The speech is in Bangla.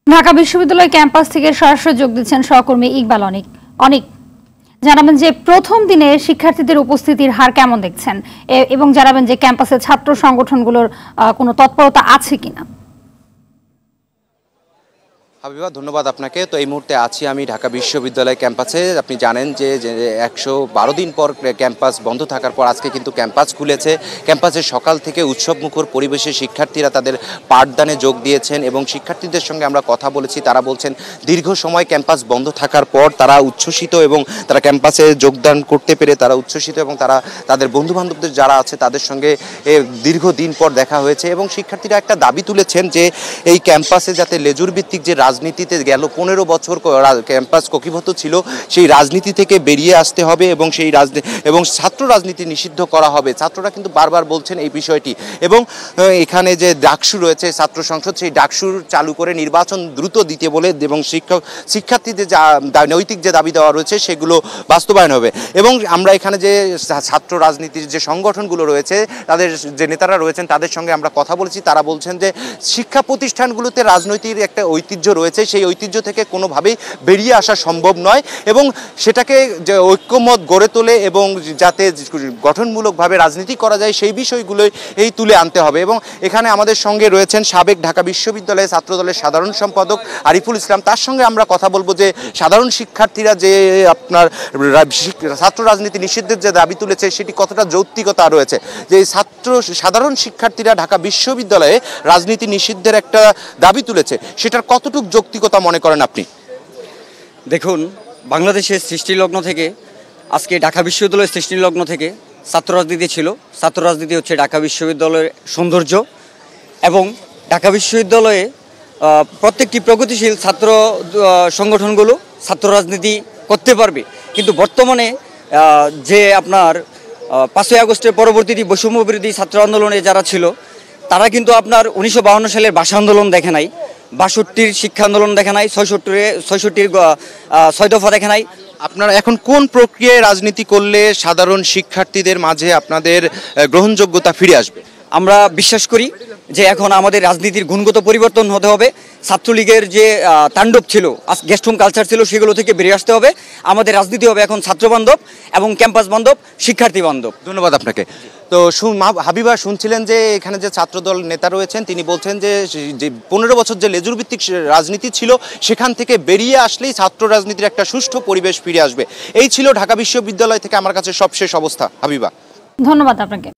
ঢাকা বিশ্ববিদ্যালয় ক্যাম্পাস থেকে সরাসরি যোগ দিচ্ছেন সহকর্মী ইকবাল অনেক জানাবেন যে প্রথম দিনে শিক্ষার্থীদের উপস্থিতির হার কেমন দেখছেন এবং জানাবেন যে ক্যাম্পাসে ছাত্র সংগঠনগুলোর কোনো তৎপরতা আছে কিনা। হাবিবা, ধন্যবাদ আপনাকে। তো এই মুহূর্তে আছি আমি ঢাকা বিশ্ববিদ্যালয় ক্যাম্পাসে। আপনি জানেন যে 112 দিন পর ক্যাম্পাস বন্ধ থাকার পর আজকে কিন্তু ক্যাম্পাস খুলেছে। ক্যাম্পাসে সকাল থেকে উৎসবমুখর পরিবেশে শিক্ষার্থীরা তাদের পাঠদানে যোগ দিয়েছেন এবং শিক্ষার্থীদের সঙ্গে আমরা কথা বলেছি। তারা বলছেন দীর্ঘ সময় ক্যাম্পাস বন্ধ থাকার পর তারা উচ্ছ্বসিত এবং তারা ক্যাম্পাসে যোগদান করতে পেরে তারা উচ্ছ্বসিত এবং তারা তাদের বন্ধুবান্ধবদের যারা আছে তাদের সঙ্গে দীর্ঘদিন পর দেখা হয়েছে এবং শিক্ষার্থীরা একটা দাবি তুলেছেন যে এই ক্যাম্পাসে যাতে লেজুর ভিত্তিক যে রাজনীতিতে গেল 15 বছর ক্যাম্পাস কক্ষিগত ছিল সেই রাজনীতি থেকে বেরিয়ে আসতে হবে এবং সেই এবং ছাত্র রাজনীতি নিষিদ্ধ করা হবে। ছাত্ররা কিন্তু বারবার বলছেন এই বিষয়টি এবং এখানে যে ডাকসু রয়েছে ছাত্র সংসদ, সেই ডাকসুর চালু করে নির্বাচন দ্রুত দিতে বলে এবং শিক্ষার্থীদের যা নৈতিক যে দাবি দেওয়া রয়েছে সেগুলো বাস্তবায়ন হবে। এবং আমরা এখানে যে ছাত্র রাজনীতির যে সংগঠনগুলো রয়েছে তাদের যে নেতারা রয়েছেন তাদের সঙ্গে আমরা কথা বলেছি। তারা বলছেন যে শিক্ষা প্রতিষ্ঠানগুলোতে রাজনৈতিক একটা ঐতিহ্য রয়েছে, সেই ঐতিহ্য থেকে কোনোভাবেই বেরিয়ে আসা সম্ভব নয় এবং সেটাকে যে ঐক্যমত গড়ে তোলে এবং যাতে গঠনমূলকভাবে রাজনীতি করা যায় সেই বিষয়গুলোই তুলে আনতে হবে। এবং এখানে আমাদের সঙ্গে রয়েছেন সাবেক ঢাকা বিশ্ববিদ্যালয়ের ছাত্রদলের সাধারণ সম্পাদক আরিফুল ইসলাম। তার সঙ্গে আমরা কথা বলবো যে সাধারণ শিক্ষার্থীরা যে আপনার ছাত্র রাজনীতি নিষিদ্ধের যে দাবি তুলেছে সেটি কতটা যৌক্তিকতা রয়েছে, যে সাধারণ শিক্ষার্থীরা ঢাকা বিশ্ববিদ্যালয়ে রাজনীতি নিষিদ্ধের একটা দাবি তুলেছে সেটার কতটুকু যৌক্তিকতা মনে করেন আপনি? দেখুন, বাংলাদেশের সৃষ্টিলগ্ন থেকে আজকে ঢাকা বিশ্ববিদ্যালয়ের সৃষ্টিলগ্ন থেকে ছাত্র রাজনীতি ছিল। ছাত্র রাজনীতি হচ্ছে ঢাকা বিশ্ববিদ্যালয়ের সৌন্দর্য এবং ঢাকা বিশ্ববিদ্যালয়ে প্রত্যেকটি প্রগতিশীল ছাত্র সংগঠনগুলো ছাত্র রাজনীতি করতে পারবে। কিন্তু বর্তমানে যে আপনার 5ই আগস্টের পরবর্তী বৈষম্য বিরোধী ছাত্র আন্দোলনে যারা ছিল তারা কিন্তু আপনার 1952 সালের ভাষা আন্দোলন দেখে নাই, 62র শিক্ষা আন্দোলন দেখে নাই, 66র 6 দফা দেখে নাই। আপনারা এখন কোন প্রক্রিয়ায় রাজনীতি করলে সাধারণ শিক্ষার্থীদের মাঝে আপনাদের গ্রহণযোগ্যতা ফিরে আসবে? আমরা বিশ্বাস করি যে এখন আমাদের রাজনীতির গুণগত পরিবর্তন হতে হবে। ছাত্রলীগের যে তাণ্ডব ছিল, গেস্ট হোম কালচার ছিল, সেগুলো থেকে বেরিয়ে আসতে হবে। আমাদের রাজনীতি হবে এখন ছাত্র বান্ধব এবং ক্যাম্পাস বান্ধব, শিক্ষার্থী বান্ধব। ধন্যবাদ আপনাকে। তো হাবিবা, শুনছিলেন যে এখানে যে ছাত্রদল নেতা রয়েছেন তিনি বলছেন যে 15 বছর যে লেজুর ভিত্তিক রাজনীতি ছিল সেখান থেকে বেরিয়ে আসলেই ছাত্র রাজনীতির একটা সুষ্ঠু পরিবেশ ফিরে আসবে। এই ছিল ঢাকা বিশ্ববিদ্যালয় থেকে আমার কাছে সবশেষ অবস্থা। হাবিবা, ধন্যবাদ আপনাকে।